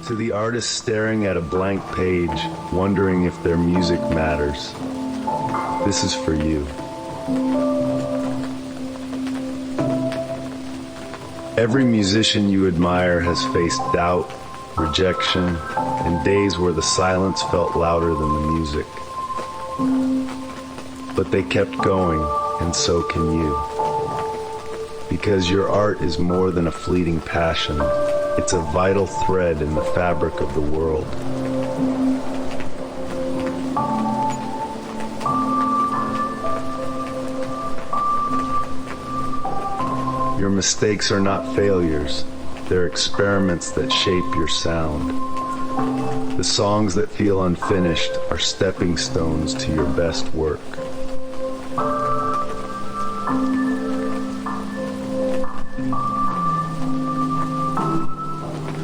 To the artist staring at a blank page, wondering if their music matters, this is for you. Every musician you admire has faced doubt, rejection, and days where the silence felt louder than the music. But they kept going, and so can you. Because your art is more than a fleeting passion. It's a vital thread in the fabric of the world. Your mistakes are not failures. They're experiments that shape your sound. The songs that feel unfinished are stepping stones to your best work.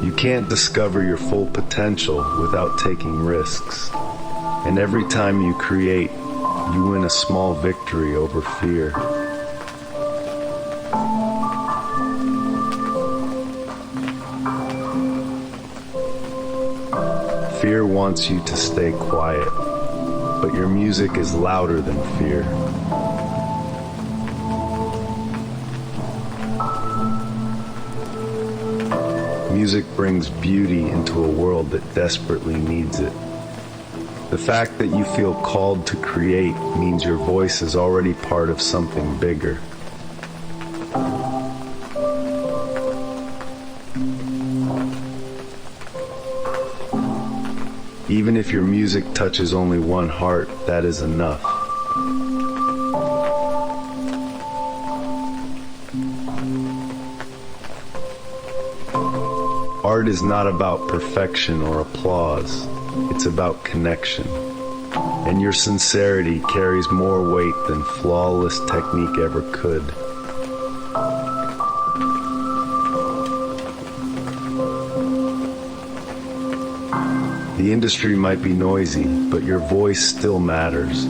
You can't discover your full potential without taking risks. And every time you create, you win a small victory over fear. Fear wants you to stay quiet, but your music is louder than fear. Music brings beauty into a world that desperately needs it. The fact that you feel called to create means your voice is already part of something bigger. Even if your music touches only one heart, that is enough. Art is not about perfection or applause. It's about connection. And your sincerity carries more weight than flawless technique ever could. The industry might be noisy, but your voice still matters.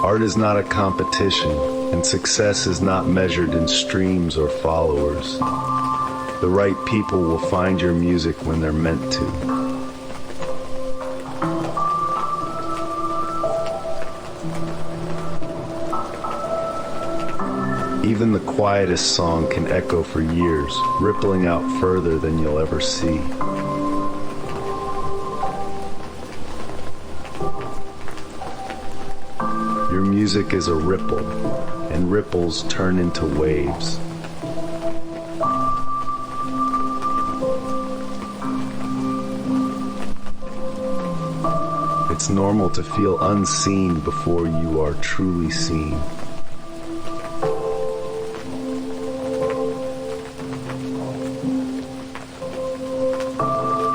Art is not a competition, and success is not measured in streams or followers. The right people will find your music when they're meant to. Even the quietest song can echo for years, rippling out further than you'll ever see. Your music is a ripple, and ripples turn into waves. It's normal to feel unseen before you are truly seen.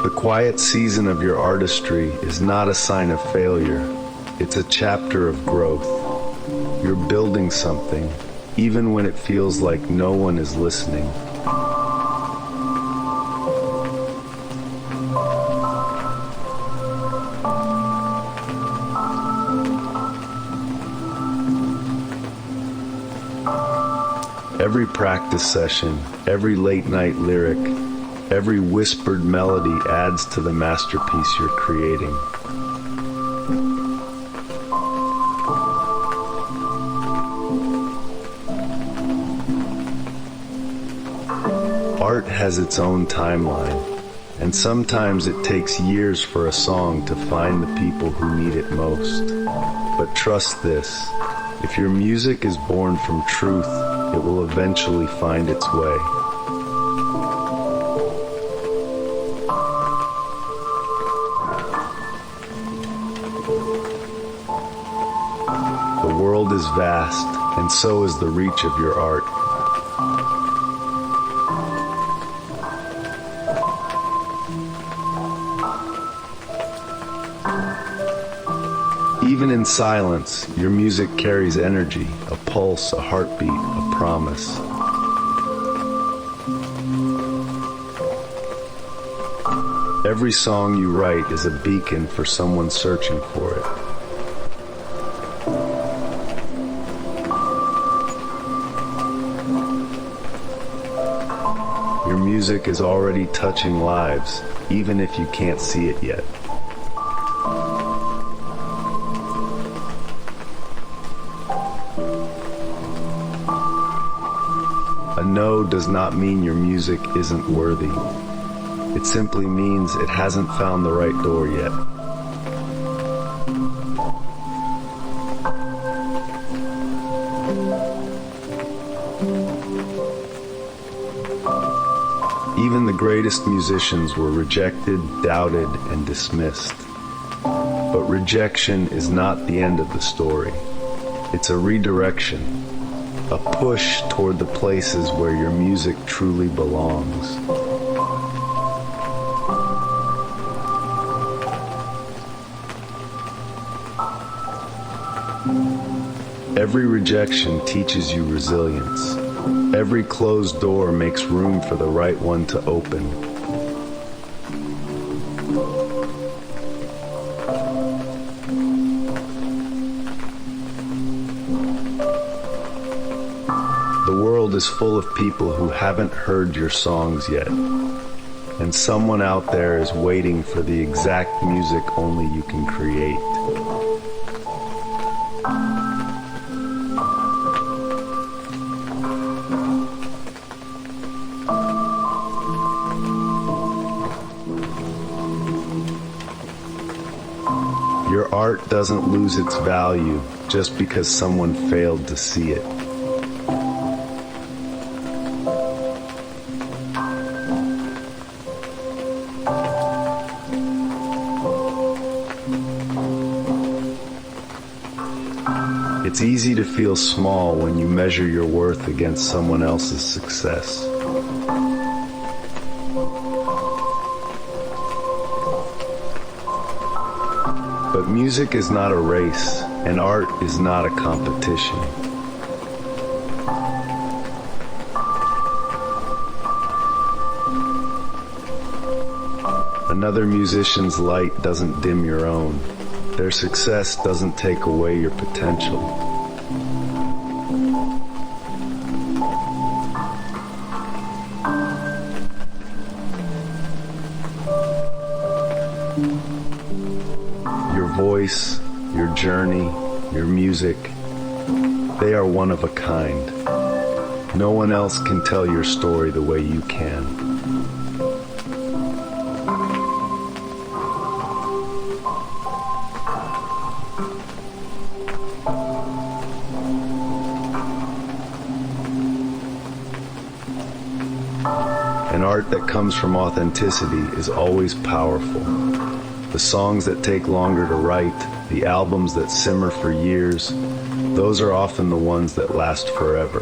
The quiet season of your artistry is not a sign of failure. It's a chapter of growth. You're building something, even when it feels like no one is listening. Every practice session, every late night lyric, every whispered melody adds to the masterpiece you're creating. Art has its own timeline, and sometimes it takes years for a song to find the people who need it most. But trust this, if your music is born from truth, it will eventually find its way. The world is vast, and so is the reach of your art. Even in silence, your music carries energy, a pulse, a heartbeat, a promise. Every song you write is a beacon for someone searching for it. music is already touching lives, even if you can't see it yet. A no does not mean your music isn't worthy. It simply means it hasn't found the right door yet. Even the greatest musicians were rejected, doubted, and dismissed. But rejection is not the end of the story. It's a redirection, a push toward the places where your music truly belongs. Every rejection teaches you resilience. Every closed door makes room for the right one to open. The world is full of people who haven't heard your songs yet, and someone out there is waiting for the exact music only you can create. Your art doesn't lose its value just because someone failed to see it. It's easy to feel small when you measure your worth against someone else's success. But music is not a race, and art is not a competition. Another musician's light doesn't dim your own. Their success doesn't take away your potential. Your voice, your journey, your music, they are one of a kind. No one else can tell your story the way you can. An art that comes from authenticity is always powerful. The songs that take longer to write, the albums that simmer for years, those are often the ones that last forever.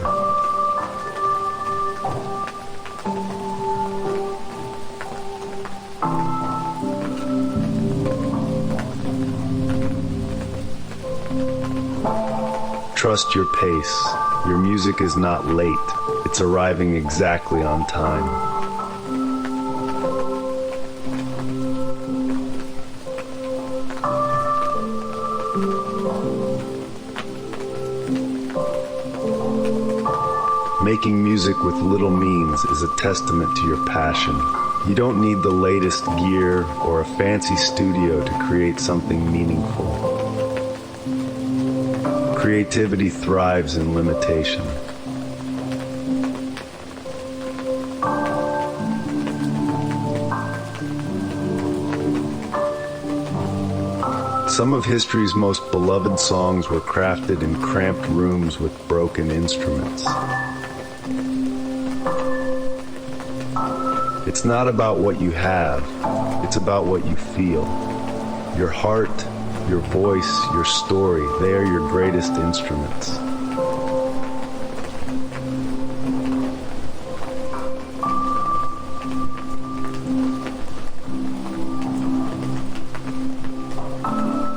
Trust your pace. Your music is not late. It's arriving exactly on time. Making music with little means is a testament to your passion. You don't need the latest gear or a fancy studio to create something meaningful. Creativity thrives in limitation. Some of history's most beloved songs were crafted in cramped rooms with broken instruments. It's not about what you have, it's about what you feel. Your heart, your voice, your story, they are your greatest instruments.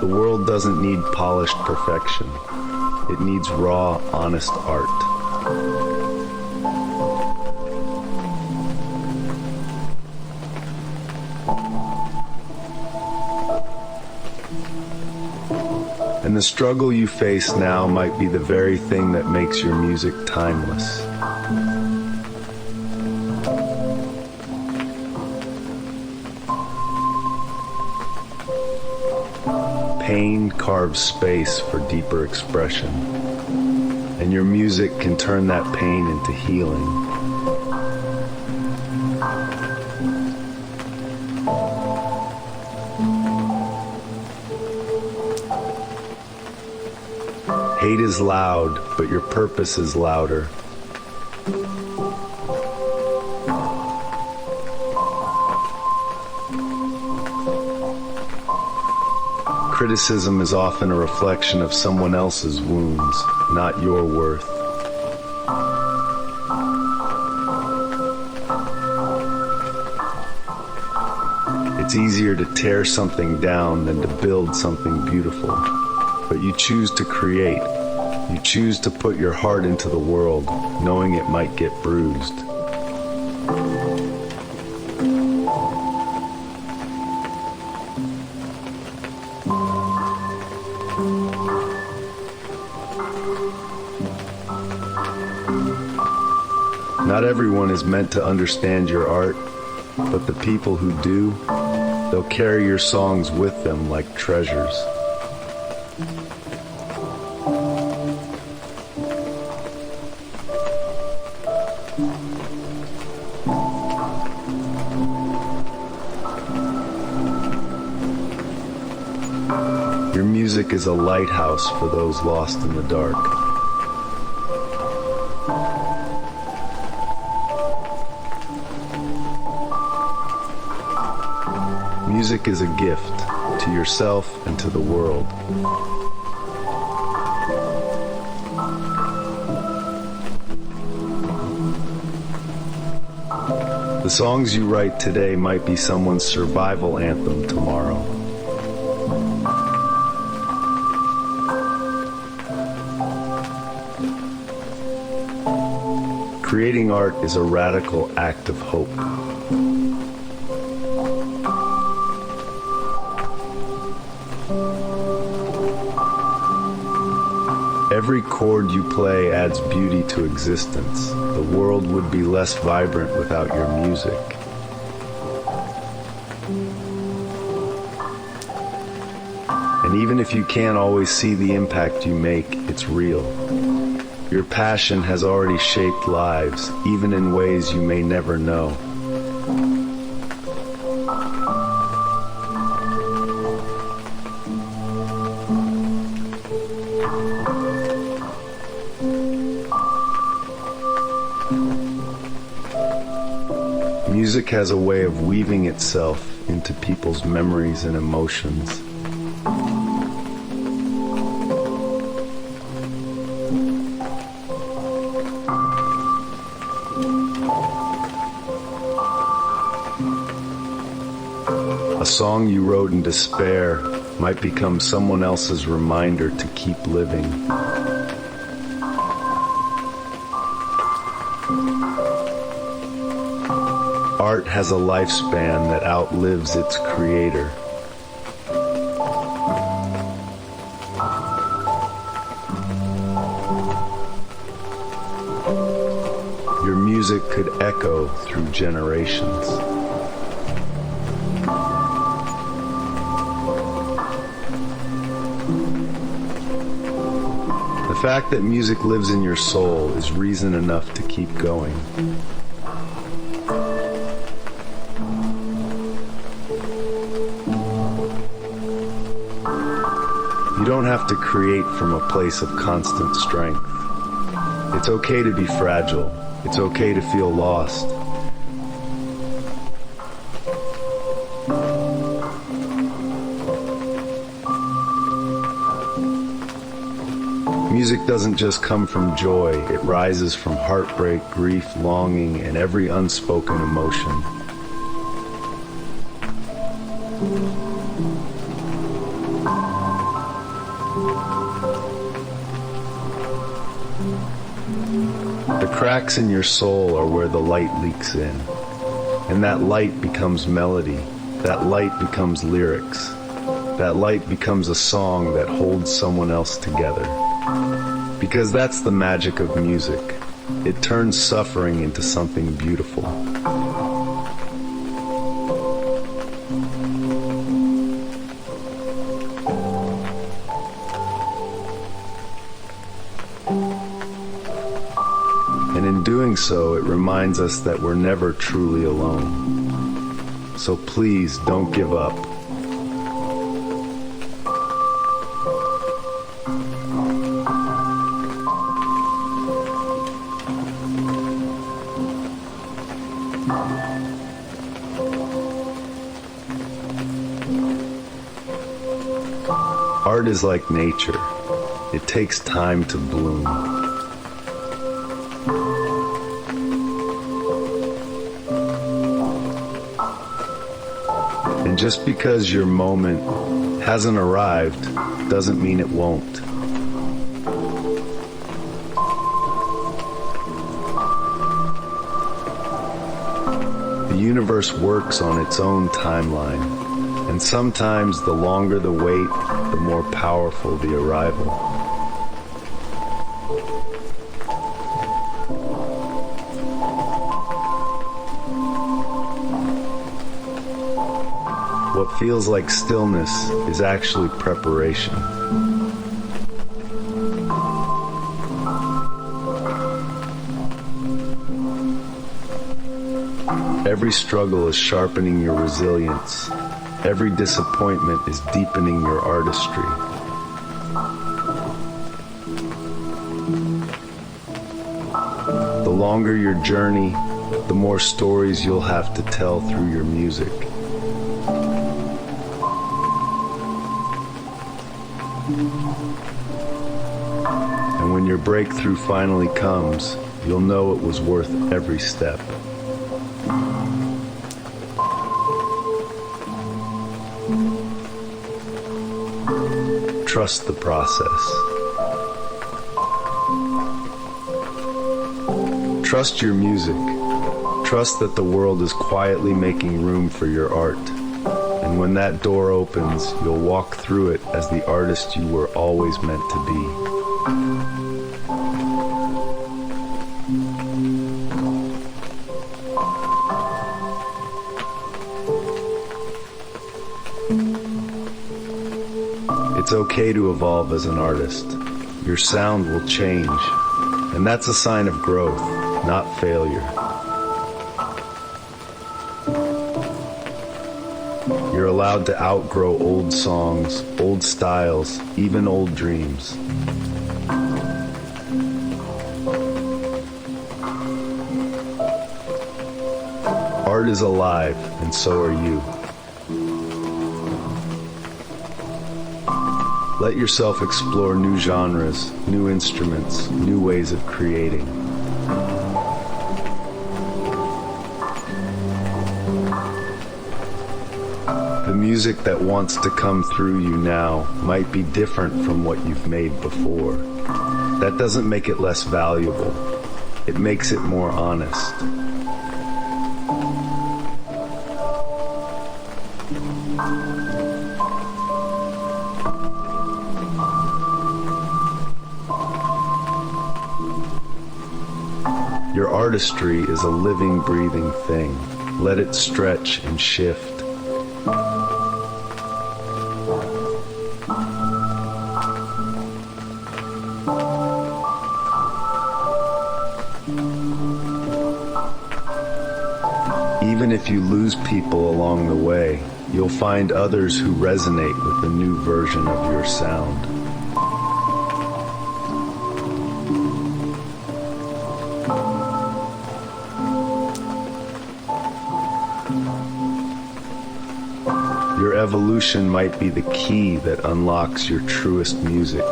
The world doesn't need polished perfection. It needs raw, honest art. And the struggle you face now might be the very thing that makes your music timeless. Pain carves space for deeper expression, and your music can turn that pain into healing. Hate is loud, but your purpose is louder. Criticism is often a reflection of someone else's wounds, not your worth. It's easier to tear something down than to build something beautiful. But you choose to create. You choose to put your heart into the world, knowing it might get bruised. Not everyone is meant to understand your art, but the people who do, they'll carry your songs with them like treasures. Your music is a lighthouse for those lost in the dark. Music is a gift to yourself and to the world. The songs you write today might be someone's survival anthem tomorrow. Creating art is a radical act of hope. Every chord you play adds beauty to existence. The world would be less vibrant without your music. And even if you can't always see the impact you make, it's real. Your passion has already shaped lives, even in ways you may never know. Music has a way of weaving itself into people's memories and emotions. A song you wrote in despair might become someone else's reminder to keep living. Art has a lifespan that outlives its creator. Your music could echo through generations. The fact that music lives in your soul is reason enough to keep going. You don't have to create from a place of constant strength. It's okay to be fragile. It's okay to feel lost. Music doesn't just come from joy. It rises from heartbreak, grief, longing, and every unspoken emotion. The cracks in your soul are where the light leaks in, and that light becomes melody, that light becomes lyrics, that light becomes a song that holds someone else together. Because that's the magic of music. It turns suffering into something beautiful. And in doing so, it reminds us that we're never truly alone. So please don't give up. Art is like nature. It takes time to bloom. And just because your moment hasn't arrived doesn't mean it won't. The universe works on its own timeline, and sometimes the longer the wait, the more powerful the arrival. What feels like stillness is actually preparation. Every struggle is sharpening your resilience. Every disappointment is deepening your artistry. The longer your journey, the more stories you'll have to tell through your music. And when your breakthrough finally comes, you'll know it was worth every step. Trust the process. Trust your music. Trust that the world is quietly making room for your art. And when that door opens, you'll walk through it as the artist you were always meant to be. It's okay to evolve as an artist. Your sound will change, and that's a sign of growth, not failure. You're allowed to outgrow old songs, old styles, even old dreams. Art is alive, and so are you. Let yourself explore new genres, new instruments, new ways of creating. The music that wants to come through you now might be different from what you've made before. That doesn't make it less valuable. It makes it more honest. Your artistry is a living, breathing thing. Let it stretch and shift. Even if you lose people along the way, you'll find others who resonate with the new version of your sound. Your evolution might be the key that unlocks your truest music.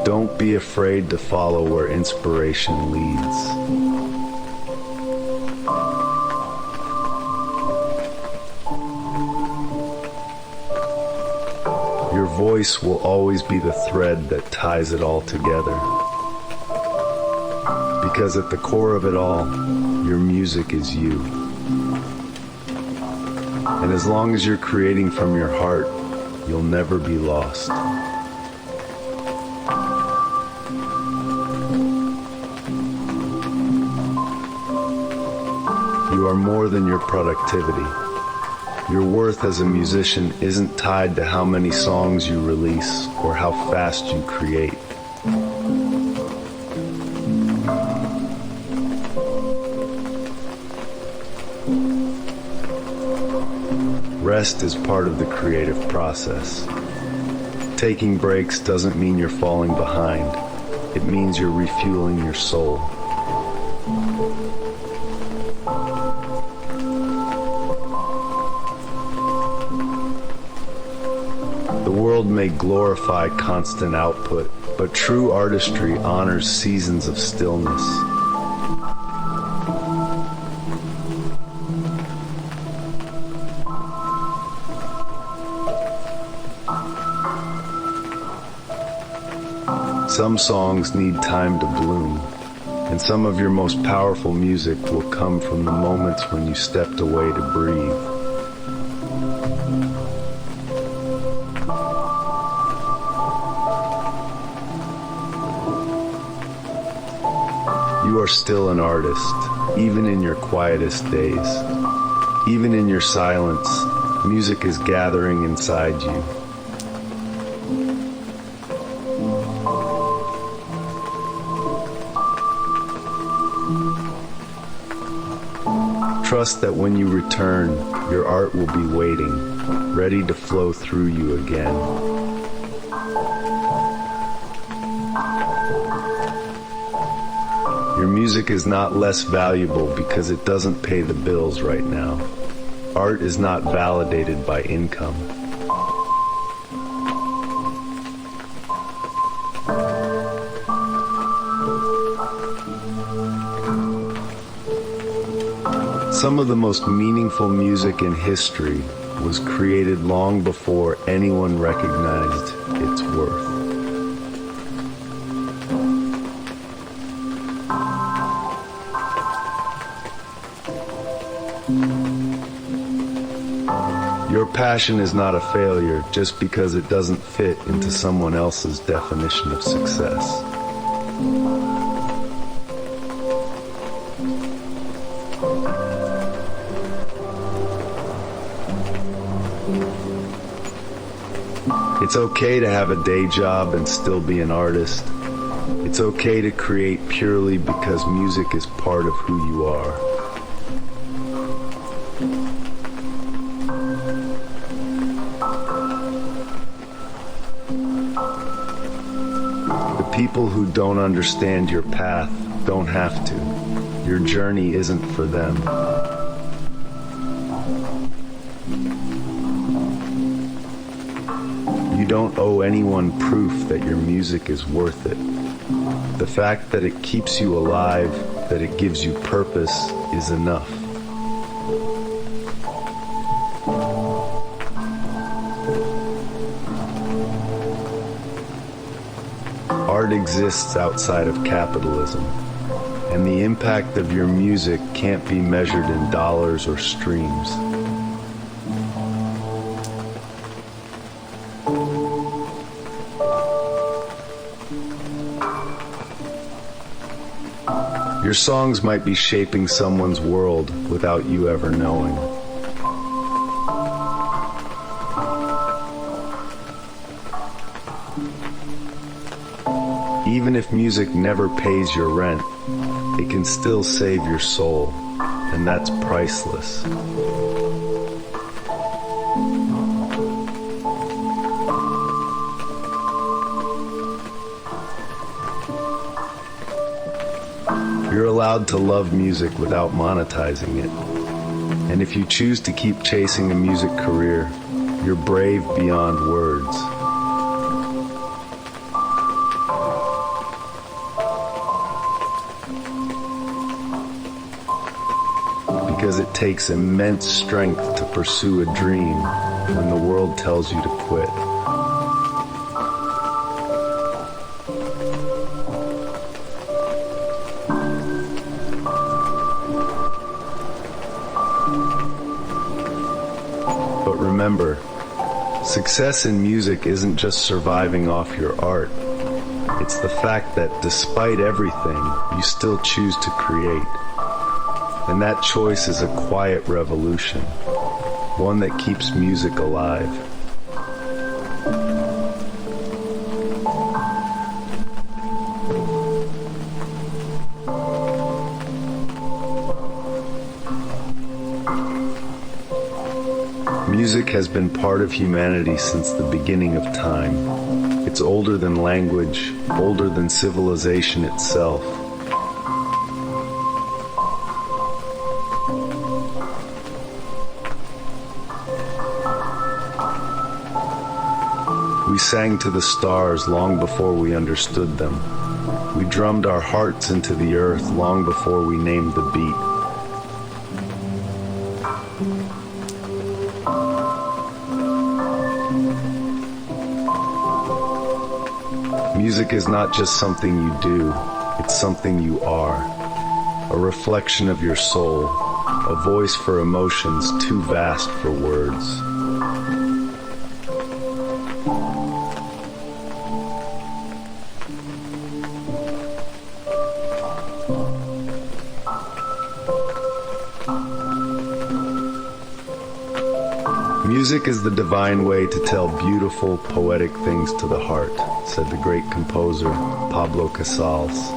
Don't be afraid to follow where inspiration leads. Your voice will always be the thread that ties it all together. Because at the core of it all, your music is you. And as long as you're creating from your heart, you'll never be lost. You are more than your productivity. Your worth as a musician isn't tied to how many songs you release or how fast you create. Rest is part of the creative process. Taking breaks doesn't mean you're falling behind. It means you're refueling your soul. The world may glorify constant output, but true artistry honors seasons of stillness. Some songs need time to bloom, and some of your most powerful music will come from the moments when you stepped away to breathe. You are still an artist, even in your quietest days. Even in your silence, music is gathering inside you. Trust that when you return, your art will be waiting, ready to flow through you again. Your music is not less valuable because it doesn't pay the bills right now. Art is not validated by income. Some of the most meaningful music in history was created long before anyone recognized its worth. Your passion is not a failure just because it doesn't fit into someone else's definition of success. It's okay to have a day job and still be an artist. It's okay to create purely because music is part of who you are. The people who don't understand your path don't have to. Your journey isn't for them. You don't owe anyone proof that your music is worth it. The fact that it keeps you alive, that it gives you purpose, is enough. Art exists outside of capitalism, and the impact of your music can't be measured in dollars or streams. Your songs might be shaping someone's world without you ever knowing. Even if music never pays your rent, it can still save your soul, and that's priceless. You're allowed to love music without monetizing it. And if you choose to keep chasing a music career, you're brave beyond words. Because it takes immense strength to pursue a dream when the world tells you to quit. But remember, success in music isn't just surviving off your art. It's the fact that despite everything, you still choose to create. And that choice is a quiet revolution. one that keeps music alive. Music has been part of humanity since the beginning of time. It's older than language, older than civilization itself. We sang to the stars long before we understood them. We drummed our hearts into the earth long before we named the beat. Music is not just something you do, it's something you are. A reflection of your soul, a voice for emotions too vast for words. Music is the divine way to tell beautiful, poetic things to the heart, said the great composer Pablo Casals.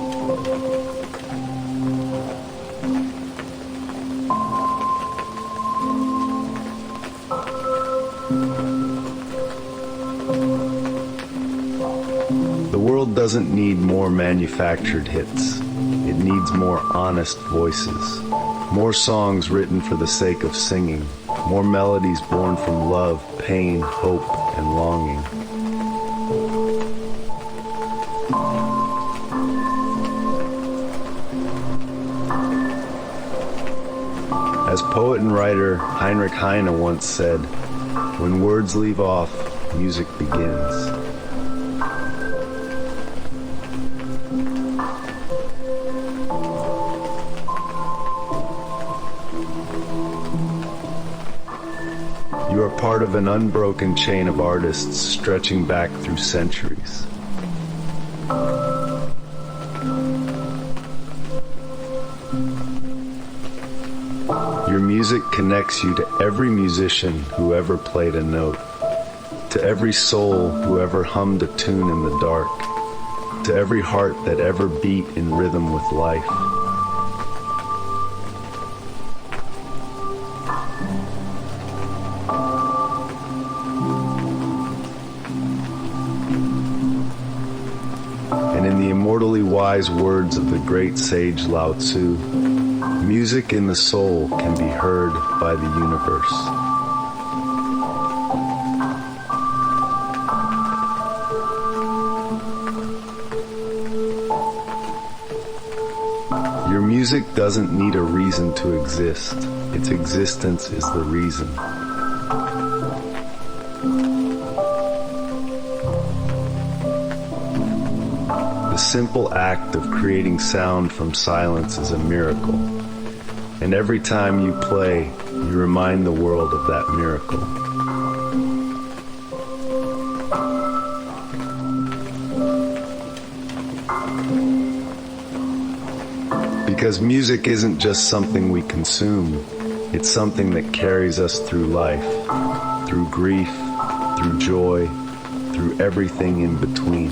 The world doesn't need more manufactured hits. It needs more honest voices, more songs written for the sake of singing, more melodies born from love, pain, hope, and longing. As poet and writer Heinrich Heine once said, "When words leave off, music begins." You are part of an unbroken chain of artists stretching back through centuries. Your music connects you to every musician who ever played a note, to every soul who ever hummed a tune in the dark, to every heart that ever beat in rhythm with life. And in the immortally wise words of the great sage Lao Tzu, music in the soul can be heard by the universe. Your music doesn't need a reason to exist. Its existence is the reason. The simple act of creating sound from silence is a miracle. And every time you play, you remind the world of that miracle. Because music isn't just something we consume, it's something that carries us through life, through grief, through joy, through everything in between.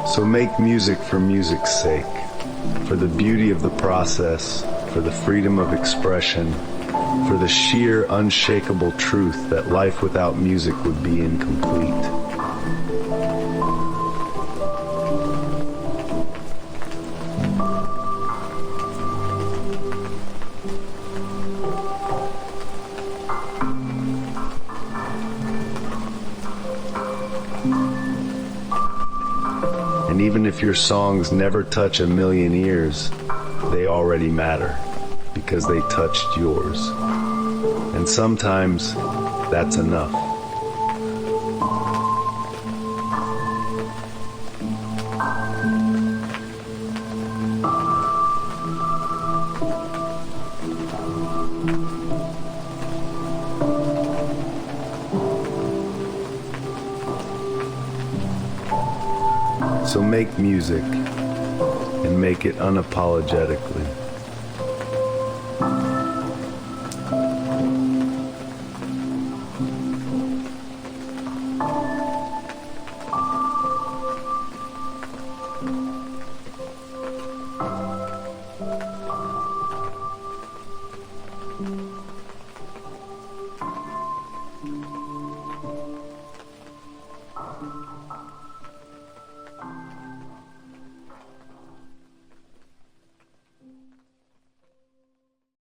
So make music for music's sake, for the beauty of the process, for the freedom of expression, for the sheer, unshakable truth that life without music would be incomplete. And even if your songs never touch a million ears, they already matter, because they touched yours. And sometimes, that's enough. So make music and make it unapologetically.